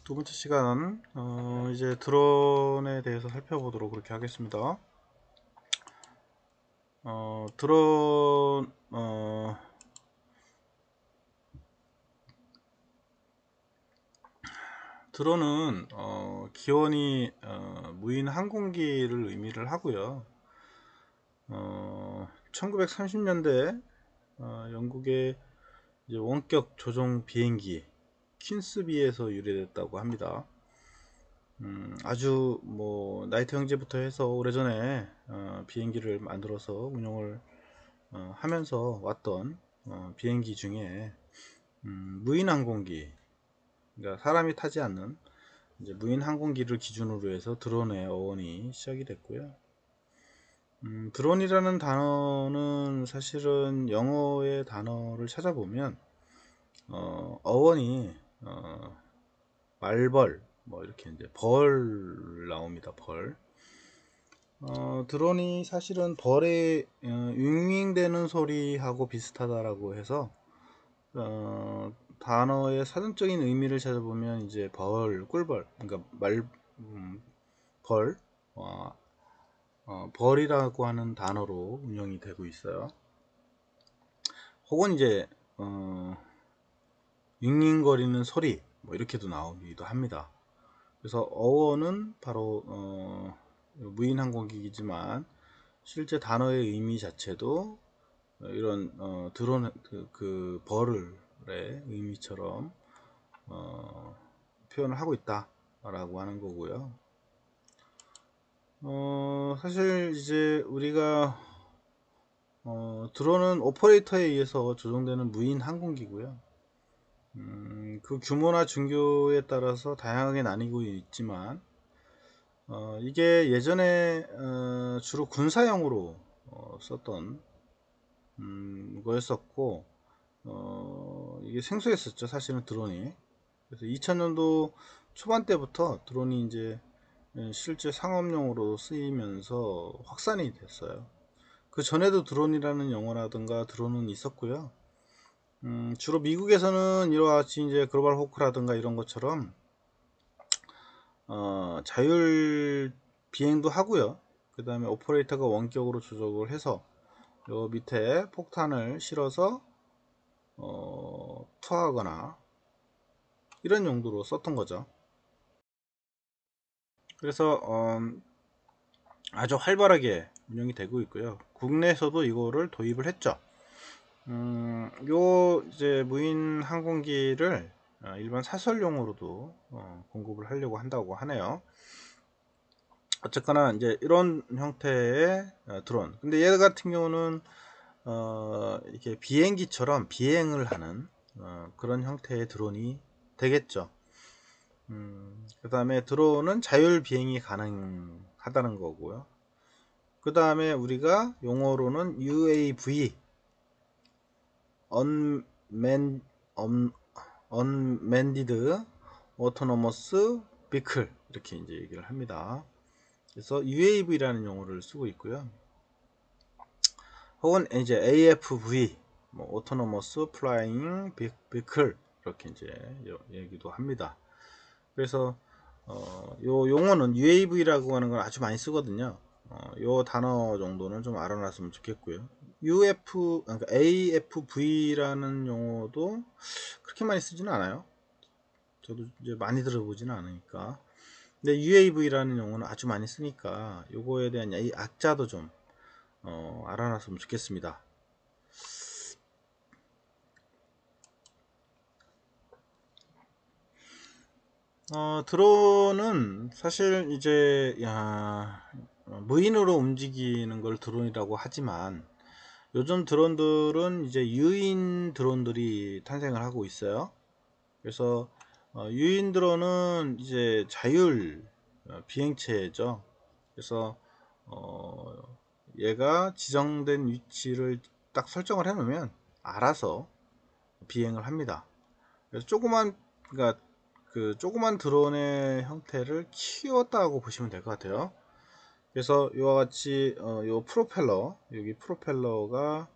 두 번째 시간 이제 드론에 대해서 살펴보도록 그렇게 하겠습니다. 드론 드론은 기원이 무인 항공기를 의미를 하고요. 1930년대 영국의 이제 원격 조종 비행기 퀸스비에서 유래됐다고 합니다. 아주 뭐 나이트 형제부터 해서 오래전에 비행기를 만들어서 운영을 하면서 왔던 비행기 중에 무인 항공기, 그러니까 사람이 타지 않는 이제 무인 항공기를 기준으로 해서 드론의 어원이 시작이 됐고요. 드론이라는 단어는 사실은 영어의 단어를 찾아보면 어원이 말벌 뭐 이렇게 이제 벌 나옵니다. 벌. 드론이 사실은 벌의 윙윙대는 소리하고 비슷하다라고 해서 단어의 사전적인 의미를 찾아보면 이제 벌, 꿀벌, 그러니까 벌, 어, 벌이라고 하는 단어로 운영이 되고 있어요. 혹은 이제 윙윙거리는 소리, 뭐 이렇게도 나오기도 합니다. 그래서 어원은 바로 무인 항공기이지만 실제 단어의 의미 자체도 이런 드론 그 벌의 의미처럼 표현을 하고 있다라고 하는 거고요. 사실 이제 우리가 드론은 오퍼레이터에 의해서 조종되는 무인 항공기고요. 그 규모나 중교에 따라서 다양하게 나뉘고 있지만 이게 예전에 주로 군사용으로 썼던 거였었고 이게 생소했었죠, 사실은 드론이. 그래서 2000년도 초반때부터 드론이 이제 실제 상업용으로 쓰이면서 확산이 됐어요. 그 전에도 드론이라는 용어라든가 드론은 있었고요. 주로 미국에서는 이와 같이 이제 글로벌 호크라든가 이런 것처럼 자율 비행도 하고요. 그 다음에 오퍼레이터가 원격으로 조작을 해서 요 밑에 폭탄을 실어서 투하하거나 이런 용도로 썼던 거죠. 그래서 아주 활발하게 운영이 되고 있고요. 국내에서도 이거를 도입을 했죠. 요 이제 무인 항공기를 일반 사설용으로도 공급을 하려고 한다고 하네요. 어쨌거나 이제 이런 형태의 드론. 근데 얘 같은 경우는 이렇게 비행기처럼 비행을 하는 그런 형태의 드론이 되겠죠. 그 다음에 드론은 자율 비행이 가능하다는 거고요. 그 다음에 우리가 용어로는 UAV, Unmanned, Unmanned Autonomous Vehicle 이렇게 이제 얘기를 합니다. 그래서 UAV라는 용어를 쓰고 있고요. 혹은 이제 AFV, 뭐 Autonomous Flying Vehicle 이렇게 이제 얘기도 합니다. 그래서 요 용어는 UAV라고 하는 걸 아주 많이 쓰거든요. 요 단어 정도는 좀 알아놨으면 좋겠고요. 그러니까 AFV라는 용어도 그렇게 많이 쓰지는 않아요. 저도 이제 많이 들어보지는 않으니까. 근데 UAV라는 용어는 아주 많이 쓰니까 요거에 대한 이 악자도 좀 알아놨으면 좋겠습니다. 드론은 사실 이제 무인으로 움직이는 걸 드론이라고 하지만 요즘 드론들은 이제 유인 드론들이 탄생을 하고 있어요. 그래서 유인 드론은 이제 자율 비행체죠. 그래서 얘가 지정된 위치를 딱 설정을 해 놓으면 알아서 비행을 합니다. 그래서 그러니까 그 조그만 드론의 형태를 키웠다고 보시면 될 것 같아요. 그래서 이와 같이 요 프로펠러, 여기 프로펠러가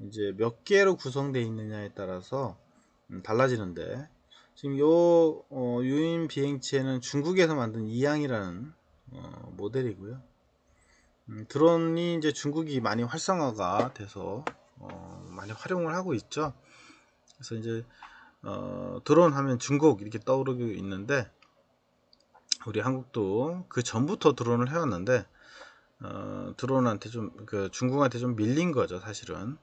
이제 몇 개로 구성되어 있느냐에 따라서 달라지는데, 지금 유인 비행체는 중국에서 만든 이양이라는 모델이고요. 드론이 이제 중국이 많이 활성화가 돼서 많이 활용을 하고 있죠. 그래서 이제 드론 하면 중국 이렇게 떠오르고 있는데, 우리 한국도 그 전부터 드론을 해왔는데 드론한테 좀 중국한테 좀 밀린 거죠, 사실은.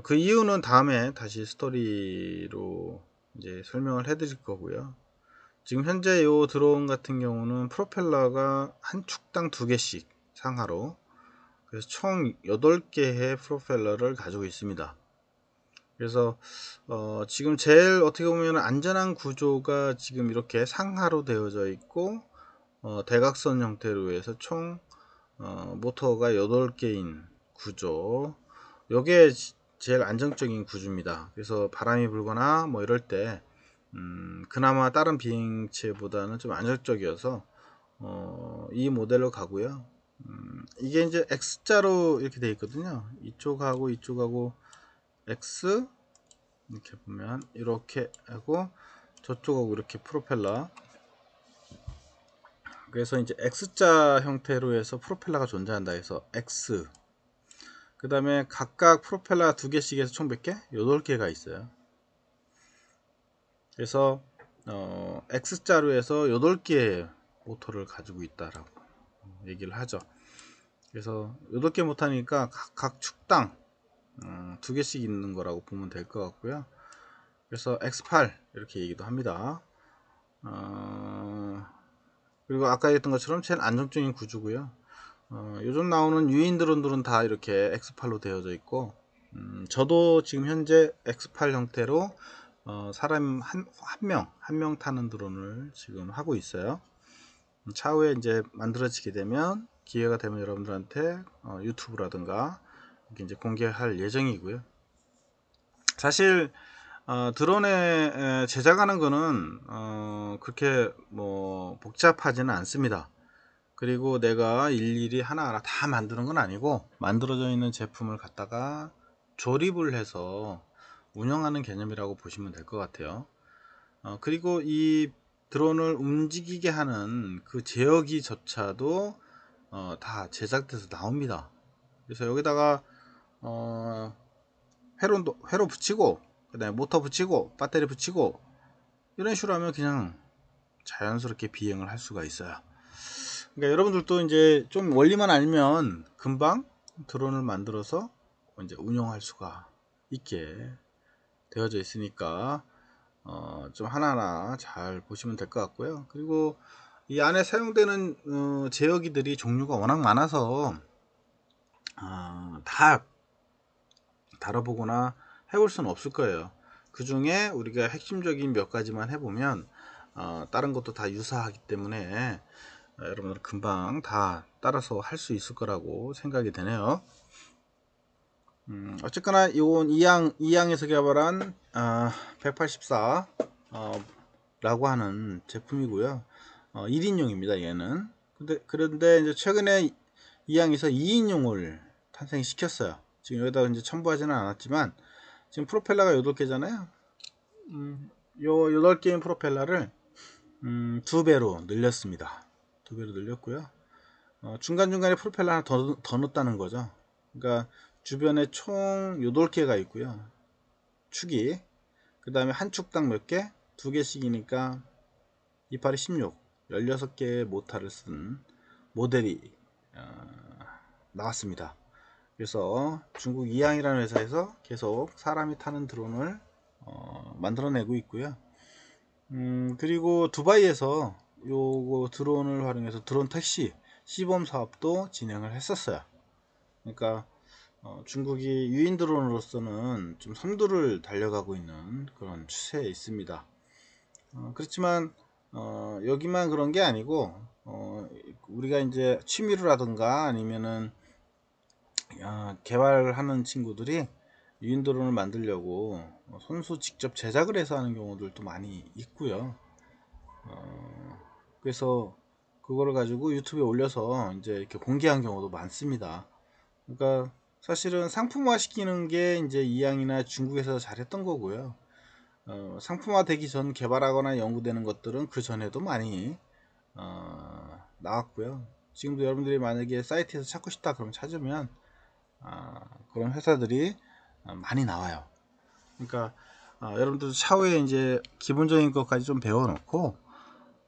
그 이유는 다음에 다시 스토리로 이제 설명을 해드릴 거고요. 지금 현재 요 드론 같은 경우는 프로펠러가 한 축당 2개씩 상하로, 그래서 총 8개의 프로펠러를 가지고 있습니다. 그래서 지금 제일 어떻게 보면 안전한 구조가 지금 이렇게 상하로 되어져 있고, 대각선 형태로 해서 총 모터가 8개인 구조, 요게 제일 안정적인 구조입니다. 그래서 바람이 불거나 뭐 이럴 때 그나마 다른 비행체보다는 좀 안정적이어서 이 모델로 가고요. 이게 이제 X자로 이렇게 되어 있거든요. 이쪽하고 이쪽하고 X, 이렇게 보면 이렇게 하고 저쪽하고 이렇게 프로펠러. 그래서 이제 X자 형태로 해서 프로펠러가 존재한다 해서 X. 그 다음에 각각 프로펠러 2개씩에서 총 몇 개? 8개가 있어요. 그래서 X자로 해서 8개의 모터를 가지고 있다라고 얘기를 하죠. 그래서 8개 모터니까 각 축당 2개씩 있는 거라고 보면 될 것 같고요. 그래서 X8 이렇게 얘기도 합니다. 그리고 아까 했던 것처럼 제일 안정적인 구조고요. 요즘 나오는 유인 드론들은 다 이렇게 X8로 되어져 있고, 저도 지금 현재 X8 형태로 사람 한 명 타는 드론을 지금 하고 있어요. 차후에 이제 만들어지게 되면, 기회가 되면 여러분들한테 유튜브라든가 이렇게 이제 공개할 예정이고요. 사실 드론에 제작하는 거는 그렇게 뭐 복잡하지는 않습니다. 그리고 내가 일일이 하나하나 다 만드는 건 아니고, 만들어져 있는 제품을 갖다가 조립을 해서 운영하는 개념이라고 보시면 될 것 같아요. 그리고 이 드론을 움직이게 하는 그 제어기조차도 다 제작돼서 나옵니다. 그래서 여기다가 회로 붙이고, 그 다음에 모터 붙이고, 배터리 붙이고, 이런 식으로 하면 그냥 자연스럽게 비행을 할 수가 있어요. 그러니까 여러분들도 이제 좀 원리만 알면 금방 드론을 만들어서 이제 운영할 수가 있게 되어져 있으니까 좀 하나하나 잘 보시면 될 것 같고요. 그리고 이 안에 사용되는 제어기들이 종류가 워낙 많아서 다 다뤄보거나 해볼 수는 없을 거예요. 그 중에 우리가 핵심적인 몇 가지만 해보면 다른 것도 다 유사하기 때문에 여러분들 금방 다 따라서 할 수 있을 거라고 생각이 되네요. 어쨌거나 이건 이양에서 개발한 184 라고 하는 제품이고요. 1인용입니다, 얘는. 그런데 이제 최근에 이양에서 2인용을 탄생시켰어요. 지금 여기다 이제 첨부하지는 않았지만, 지금 프로펠러가 8개잖아요. 요 8개인 프로펠러를 2배로 늘렸습니다. 2배로 늘렸고요. 중간중간에 프로펠러 하나 더 넣었다는 거죠. 그러니까 주변에 총 8개가 있고요. 축이. 그 다음에 한 축당 몇 개? 2개씩이니까 28이 16. 16개의 모터를 쓴 모델이 나왔습니다. 그래서 중국 이양이라는 회사에서 계속 사람이 타는 드론을 만들어내고 있고요. 그리고 두바이에서 요거 드론을 활용해서 드론 택시 시범 사업도 진행을 했었어요. 그러니까 중국이 유인 드론으로서는 좀 선두를 달려가고 있는 그런 추세에 있습니다. 그렇지만 여기만 그런 게 아니고, 우리가 이제 취미로라든가 아니면은 개발하는 친구들이 유인 드론을 만들려고 손수 직접 제작을 해서 하는 경우들도 많이 있고요. 그래서 그거를 가지고 유튜브에 올려서 이제 이렇게 공개한 경우도 많습니다. 그러니까 사실은 상품화 시키는 게 이제 이양이나 중국에서 잘했던 거고요. 상품화되기 전 개발하거나 연구되는 것들은 그 전에도 많이 나왔고요. 지금도 여러분들이 만약에 사이트에서 찾고 싶다 그러면 찾으면 그런 회사들이 많이 나와요. 그러니까 여러분들 차후에 이제 기본적인 것까지 좀 배워놓고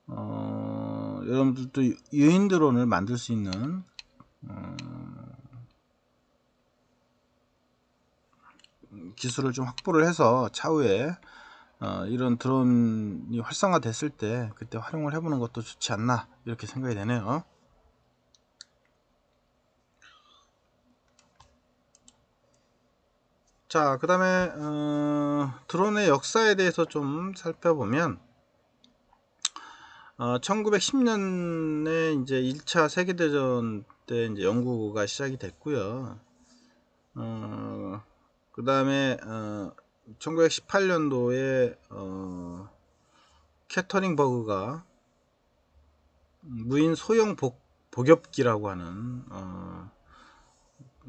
여러분들도 유인 드론을 만들 수 있는 기술을 좀 확보를 해서 차후에 이런 드론이 활성화됐을 때 그때 활용을 해보는 것도 좋지 않나 이렇게 생각이 되네요. 자, 그 다음에 드론의 역사에 대해서 좀 살펴보면 1910년에 이제 1차 세계대전 때 이제 연구가 시작이 됐고요. 그 다음에 1918년도에 캐터링 버그가 무인 소형 복엽기라고 하는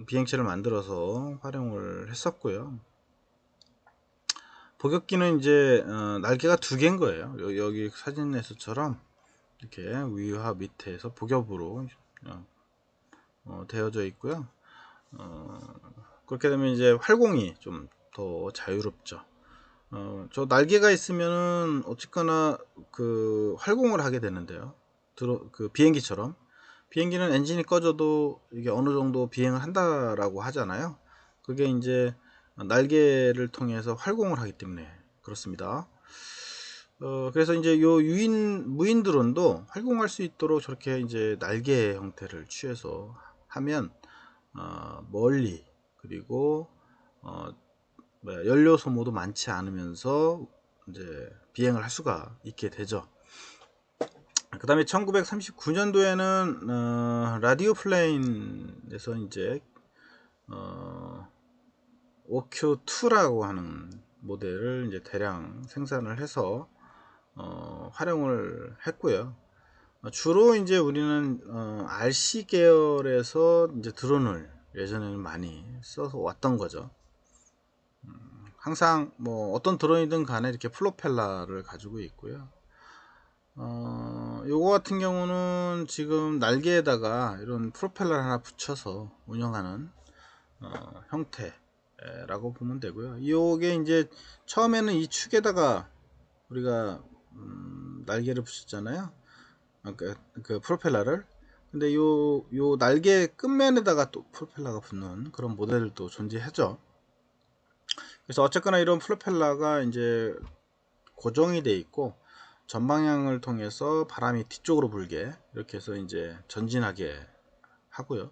비행체를 만들어서 활용을 했었고요. 복엽기는 이제 날개가 두 개인 거예요. 여기 사진에서처럼 이렇게 위와 밑에서 복엽으로 되어져 있고요. 그렇게 되면 이제 활공이 좀 더 자유롭죠. 저 날개가 있으면은 어쨌거나 그 활공을 하게 되는데요. 그 비행기처럼 비행기는 엔진이 꺼져도 이게 어느 정도 비행을 한다라고 하잖아요. 그게 이제 날개를 통해서 활공을 하기 때문에 그렇습니다. 그래서 이제 요 무인 드론도 활공할 수 있도록 저렇게 이제 날개 형태를 취해서 하면 멀리 그리고 연료 소모도 많지 않으면서 이제 비행을 할 수가 있게 되죠. 그 다음에 1939년도에는 라디오 플레인에서 이제 OQ2라고 하는 모델을 이제 대량 생산을 해서 활용을 했고요. 주로 이제 우리는 RC 계열에서 이제 드론을 예전에는 많이 써서 왔던 거죠. 항상 뭐 어떤 드론이든 간에 이렇게 프로펠러를 가지고 있고요. 요거 같은 경우는 지금 날개에다가 이런 프로펠러를 하나 붙여서 운영하는 형태라고 보면 되고요. 요게 이제 처음에는 이 축에다가 우리가 날개를 붙였잖아요. 그 프로펠러를. 근데 요 날개 끝면에다가 또 프로펠러가 붙는 그런 모델도 존재하죠. 그래서 어쨌거나 이런 프로펠러가 이제 고정이 돼 있고 전방향을 통해서 바람이 뒤쪽으로 불게 이렇게 해서 이제 전진하게 하고요.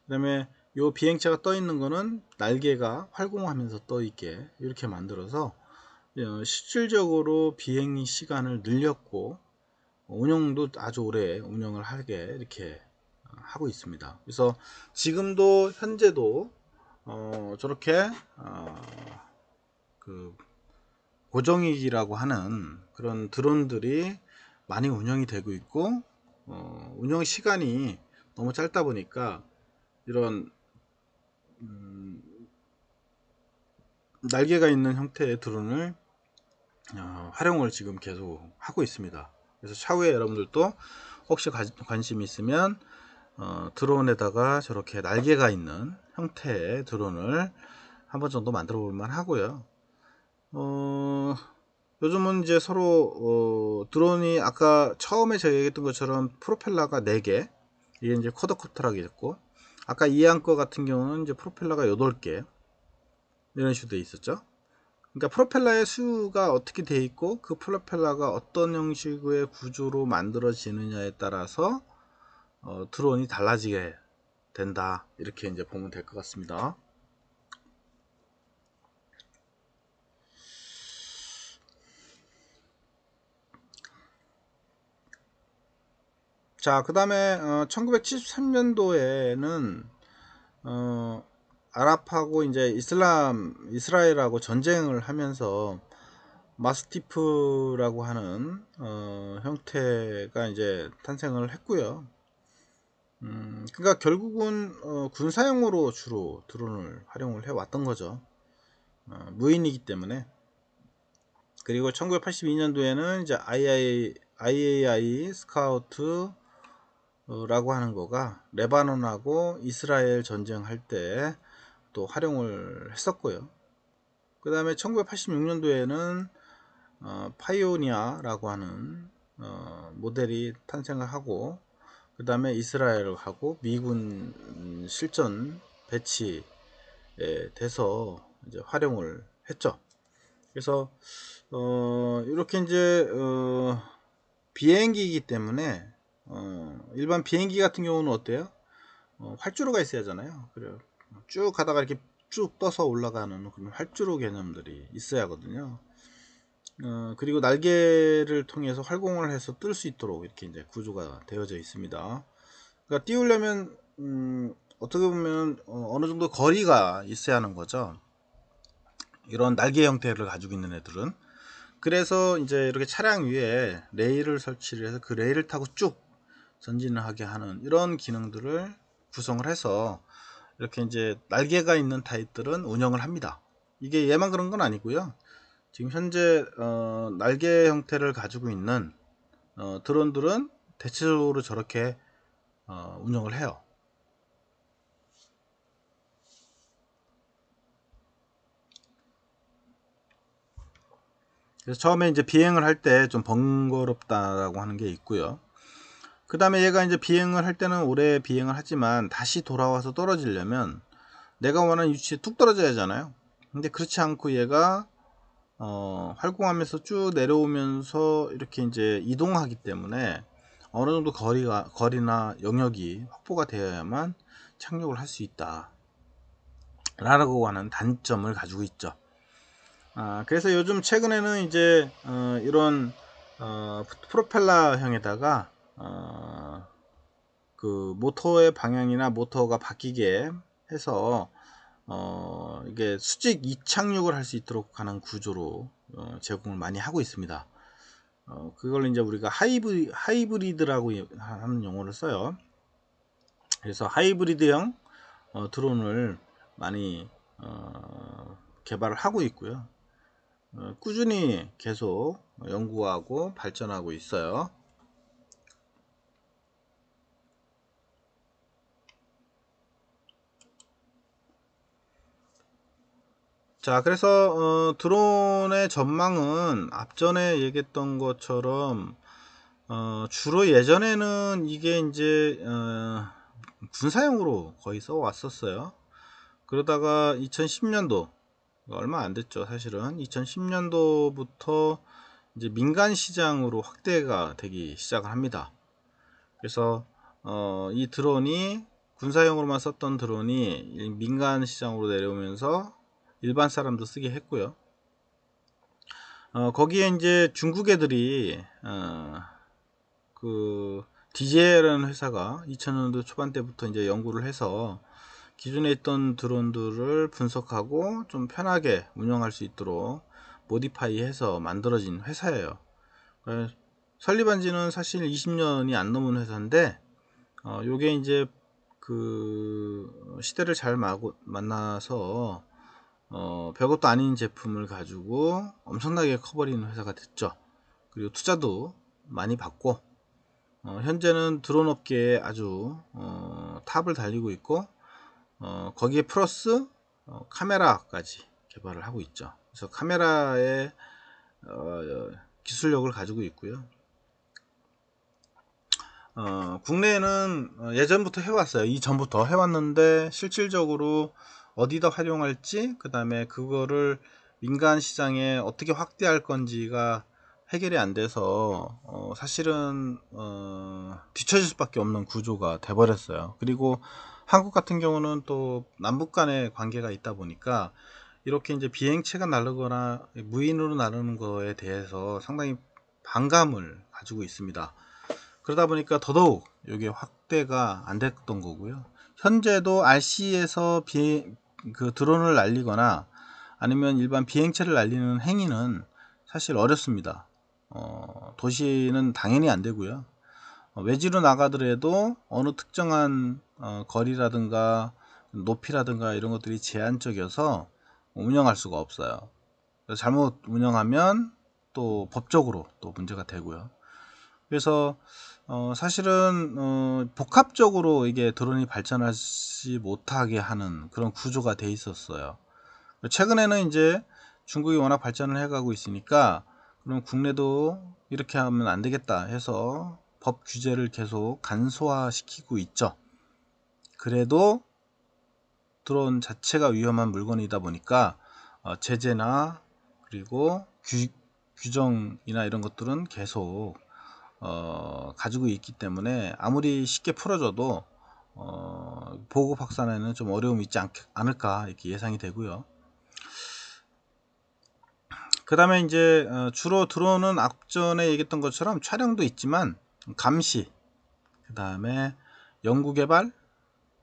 그 다음에 요 비행체가 떠 있는 거는 날개가 활공하면서 떠 있게 이렇게 만들어서 실질적으로 비행 시간을 늘렸고 운영도 아주 오래 운영을 하게 이렇게 하고 있습니다. 그래서 지금도 현재도 저렇게 그 고정익이라고 하는 그런 드론들이 많이 운영이 되고 있고 운영 시간이 너무 짧다 보니까 이런 날개가 있는 형태의 드론을 활용을 지금 계속 하고 있습니다. 그래서 차후에 여러분들도 혹시 관심 있으면 드론에다가 저렇게 날개가 있는 형태의 드론을 한 번 정도 만들어 볼만 하고요. 요즘은 이제 서로 드론이 아까 처음에 제가 얘기했던 것처럼 프로펠러가 4개 이게 이제 쿼드코프터라고 있고 아까 이안 거 같은 경우는 이제 프로펠러가 8개 이런 식으로 돼 있었죠. 그러니까 프로펠러의 수가 어떻게 돼 있고 그 프로펠러가 어떤 형식의 구조로 만들어지느냐에 따라서 드론이 달라지게 된다 이렇게 이제 보면 될 것 같습니다. 자, 그 다음에 1973년도에는 아랍하고 이제 이스라엘하고 전쟁을 하면서 마스티프라고 하는 형태가 이제 탄생을 했고요. 그러니까 결국은 군사용으로 주로 드론을 활용을 해 왔던 거죠. 무인이기 때문에. 그리고 1982년도에는 이제 IAI 스카우트 라고 하는 거가 레바논하고 이스라엘 전쟁할 때 또 활용을 했었고요. 그 다음에 1986년도에는 파이오니아라고 하는 모델이 탄생을 하고, 그 다음에 이스라엘하고 미군 실전 배치에 돼서 이제 활용을 했죠. 그래서 이렇게 이제 비행기이기 때문에 일반 비행기 같은 경우는 어때요? 활주로가 있어야 하잖아요. 그래요. 쭉 가다가 이렇게 쭉 떠서 올라가는 그런 활주로 개념들이 있어야 하거든요. 그리고 날개를 통해서 활공을 해서 뜰 수 있도록 이렇게 이제 구조가 되어져 있습니다. 그러니까 띄우려면 어떻게 보면 어느 정도 거리가 있어야 하는 거죠. 이런 날개 형태를 가지고 있는 애들은. 그래서 이제 이렇게 차량 위에 레일을 설치를 해서 그 레일을 타고 쭉 전진을 하게 하는 이런 기능들을 구성을 해서 이렇게 이제 날개가 있는 타입들은 운영을 합니다. 이게 얘만 그런 건 아니고요. 지금 현재 날개 형태를 가지고 있는 드론들은 대체적으로 저렇게 운영을 해요. 그래서 처음에 이제 비행을 할 때 좀 번거롭다라고 하는 게 있고요. 그 다음에 얘가 이제 비행을 할 때는 오래 비행을 하지만 다시 돌아와서 떨어지려면 내가 원하는 위치에 툭 떨어져야 하잖아요. 근데 그렇지 않고 얘가 활공하면서 쭉 내려오면서 이렇게 이제 이동하기 때문에 어느 정도 거리나 영역이 확보가 되어야만 착륙을 할 수 있다 라고 하는 단점을 가지고 있죠. 그래서 요즘 최근에는 이제 이런 프로펠러형에다가 그 모터의 방향이나 모터가 바뀌게 해서 이게 수직 이착륙을 할 수 있도록 하는 구조로 제공을 많이 하고 있습니다. 그걸 이제 우리가 하이브리드라고 하는 용어를 써요. 그래서 하이브리드형 드론을 많이 개발을 하고 있고요. 꾸준히 계속 연구하고 발전하고 있어요. 자, 그래서 드론의 전망은 앞전에 얘기했던 것처럼 주로 예전에는 이게 이제 군사용으로 거의 써 왔었어요. 그러다가 2010년도 얼마 안 됐죠. 사실은 2010년도부터 이제 민간 시장으로 확대가 되기 시작을 합니다. 그래서 이 드론이 군사용으로만 썼던 드론이 민간 시장으로 내려오면서 일반 사람도 쓰게 했고요. 거기에 이제 중국 애들이 그 DJI라는 회사가 2000년도 초반때부터 이제 연구를 해서 기존에 있던 드론들을 분석하고 좀 편하게 운영할 수 있도록 모디파이 해서 만들어진 회사예요. 설립한 지는 사실 20년이 안 넘은 회사인데 요게 이제 그 시대를 잘 만나서 별것도 아닌 제품을 가지고 엄청나게 커버리는 회사가 됐죠. 그리고 투자도 많이 받고 현재는 드론 업계에 아주 탑을 달리고 있고 거기에 플러스 카메라까지 개발을 하고 있죠. 그래서 카메라의 기술력을 가지고 있고요. 국내에는 예전부터 해왔어요. 이전부터 해왔는데 실질적으로 어디다 활용할지, 그 다음에 그거를 민간 시장에 어떻게 확대할 건지가 해결이 안 돼서 사실은 뒤처질 수밖에 없는 구조가 돼버렸어요. 그리고 한국 같은 경우는 또 남북 간의 관계가 있다 보니까 이렇게 이제 비행체가 날르거나 무인으로 나르는 거에 대해서 상당히 반감을 가지고 있습니다. 그러다 보니까 더더욱 이게 확대가 안 됐던 거고요. 현재도 RC에서 그 드론을 날리거나 아니면 일반 비행체를 날리는 행위는 사실 어렵습니다. 도시는 당연히 안 되고요. 외지로 나가더라도 어느 특정한 거리라든가 높이라든가 이런 것들이 제한적이어서 운영할 수가 없어요. 잘못 운영하면 또 법적으로 또 문제가 되고요. 그래서 사실은 복합적으로 이게 드론이 발전하지 못하게 하는 그런 구조가 돼 있었어요. 최근에는 이제 중국이 워낙 발전을 해가고 있으니까 그럼 국내도 이렇게 하면 안 되겠다 해서 법 규제를 계속 간소화시키고 있죠. 그래도 드론 자체가 위험한 물건이다 보니까 제재나 그리고 규정이나 이런 것들은 계속 가지고 있기 때문에 아무리 쉽게 풀어줘도 보급 확산에는 좀 어려움이 있지 않을까 이렇게 예상이 되고요. 그 다음에 이제 주로 드론은 앞전에 얘기했던 것처럼 촬영도 있지만 감시, 그 다음에 연구개발,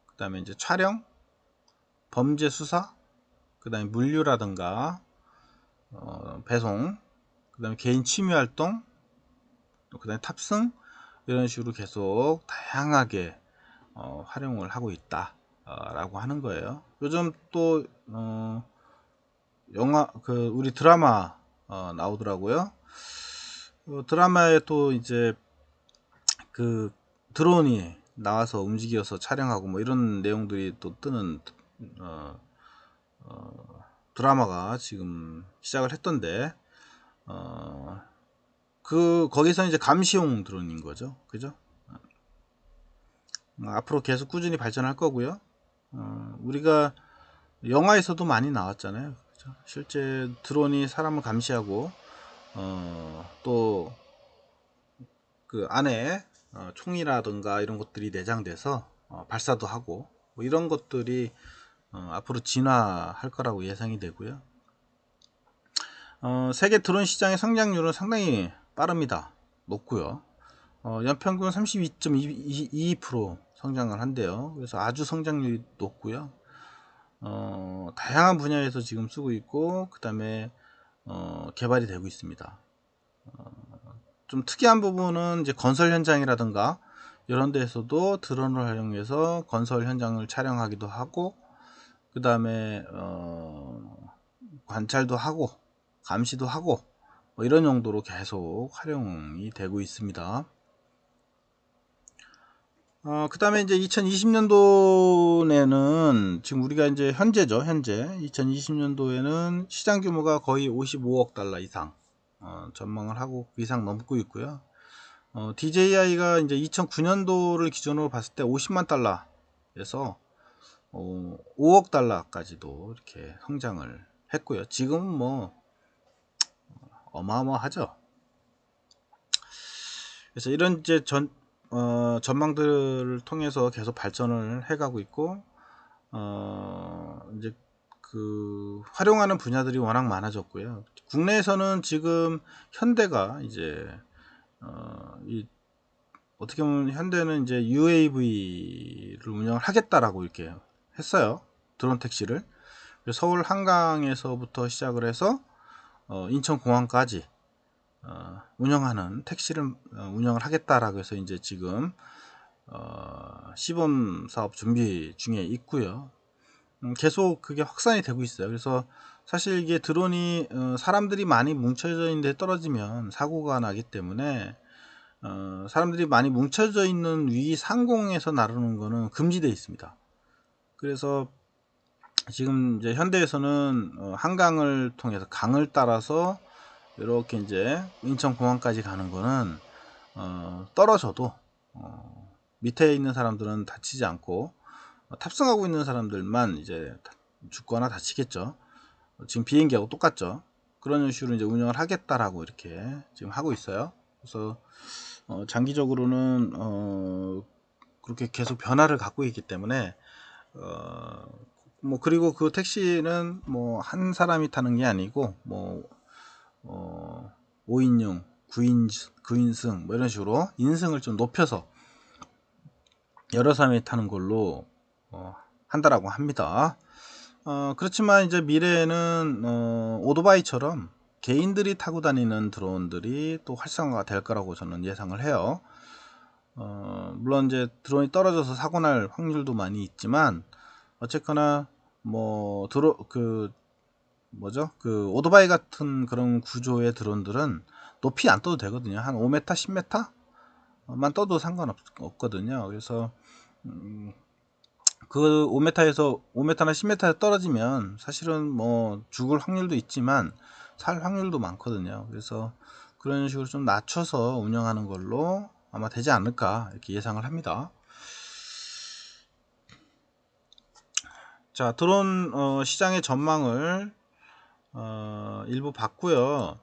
그 다음에 이제 촬영, 범죄 수사, 그 다음에 물류라든가 배송, 그 다음에 개인 취미 활동, 그 다음에 탑승, 이런 식으로 계속 다양하게 활용을 하고 있다 라고 하는 거예요. 요즘 또 영화 우리 드라마 나오더라고요. 드라마에 또 이제 그 드론이 나와서 움직여서 촬영하고 뭐 이런 내용들이 또 뜨는 드라마가 지금 시작을 했던데 거기서 이제 감시용 드론인 거죠. 그죠? 앞으로 계속 꾸준히 발전할 거고요. 우리가 영화에서도 많이 나왔잖아요. 그죠? 실제 드론이 사람을 감시하고 또 그 안에 총이라든가 이런 것들이 내장돼서 발사도 하고 뭐 이런 것들이 앞으로 진화할 거라고 예상이 되고요. 세계 드론 시장의 성장률은 상당히 빠릅니다. 높고요. 연평균 32.22% 성장을 한대요. 그래서 아주 성장률이 높고요. 다양한 분야에서 지금 쓰고 있고 그 다음에 개발이 되고 있습니다. 좀 특이한 부분은 이제 건설 현장이라든가 이런 데에서도 드론을 활용해서 건설 현장을 촬영하기도 하고 그 다음에 관찰도 하고 감시도 하고 뭐 이런 용도로 계속 활용이 되고 있습니다. 그 다음에 이제 2020년도에는 지금 우리가 이제 현재죠. 현재 2020년도에는 시장 규모가 거의 55억 달러 이상 전망을 하고 그 이상 넘고 있고요. DJI가 이제 2009년도를 기준으로 봤을 때 50만 달러에서 5억 달러까지도 이렇게 성장을 했고요. 지금은 뭐 어마어마하죠. 그래서 이런 이제 전망들을 통해서 계속 발전을 해가고 있고 이제 그 활용하는 분야들이 워낙 많아졌고요. 국내에서는 지금 현대가 이제 어떻게 보면 현대는 이제 UAV를 운영을 하겠다라고 이렇게 했어요. 드론 택시를. 서울 한강에서부터 시작을 해서 인천공항까지 운영하는 택시를 운영을 하겠다라고 해서 이제 지금 시범 사업 준비 중에 있고요. 계속 그게 확산이 되고 있어요. 그래서 사실 이게 드론이 사람들이 많이 뭉쳐져 있는데 떨어지면 사고가 나기 때문에 사람들이 많이 뭉쳐져 있는 위 상공에서 나르는 거는 금지되어 있습니다. 그래서 지금 이제 현대에서는 한강을 통해서 강을 따라서 이렇게 이제 인천공항까지 가는 거는 떨어져도 밑에 있는 사람들은 다치지 않고 탑승하고 있는 사람들만 이제 죽거나 다치겠죠. 지금 비행기하고 똑같죠. 그런 식으로 이제 운영을 하겠다라고 이렇게 지금 하고 있어요. 그래서 장기적으로는 그렇게 계속 변화를 갖고 있기 때문에 뭐 그리고 그 택시는 뭐 한 사람이 타는 게 아니고 뭐 5인용 9인승 뭐 이런 식으로 인승을 좀 높여서 여러 사람이 타는 걸로 한다라고 합니다. 그렇지만 이제 미래에는 오토바이처럼 개인들이 타고 다니는 드론들이 또 활성화가 될 거라고 저는 예상을 해요. 물론 이제 드론이 떨어져서 사고 날 확률도 많이 있지만 어쨌거나 뭐 뭐죠? 그 오토바이 같은 그런 구조의 드론들은 높이 안 떠도 되거든요. 한 5m, 10m만 떠도 상관없거든요. 그래서 그 5m에서 5m나 10m에 떨어지면 사실은 뭐 죽을 확률도 있지만 살 확률도 많거든요. 그래서 그런 식으로 좀 낮춰서 운영하는 걸로 아마 되지 않을까 이렇게 예상을 합니다. 자, 드론 시장의 전망을 일부 봤고요.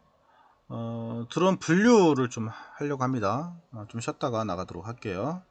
드론 분류를 좀 하려고 합니다. 좀 쉬었다가 나가도록 할게요.